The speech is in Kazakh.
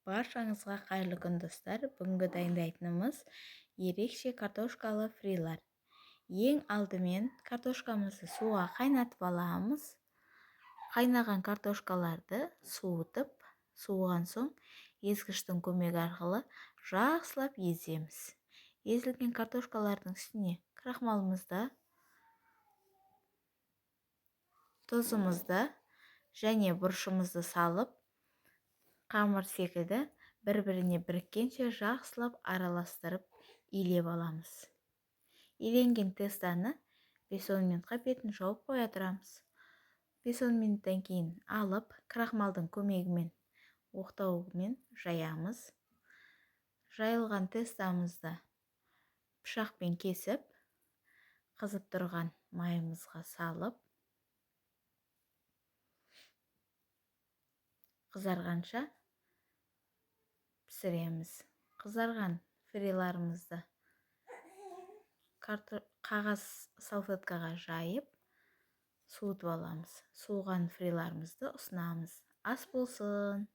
Баршаңызға қайырлы күн достар. Бүгінгі дайындайтынымыз ерекше картошкалы фрилар. Ең алдымен картошкамызды суға қайнатып аламыз. Қайнаған картошкаларды суытып, суыған соң езгіштің көмегі арқылы жақсылап еземіз. Езілген картошкалардың үстіне крахмалымызды, тұзымызды және бұрышымызды салып, қамыр секілді бір-біріне біріккенше жақсылап араластырып илеп аламыз. Иленген тестаны 5-10 минутқа бетін жауып қоя тұрамыз. 5-10 минуттан кейін алып, крахмалдың көмегімен оқтаумен жаямыз. Жайылған тестамызды пышақпен кесіп, қызып тұрған майымызға салып, қызарғанша пісіреміз. Қызарған фриларымызды қағаз салфеткаға жайып, суытып аламыз. Суыған фриларымызды ұсынамыз. Ас болсын!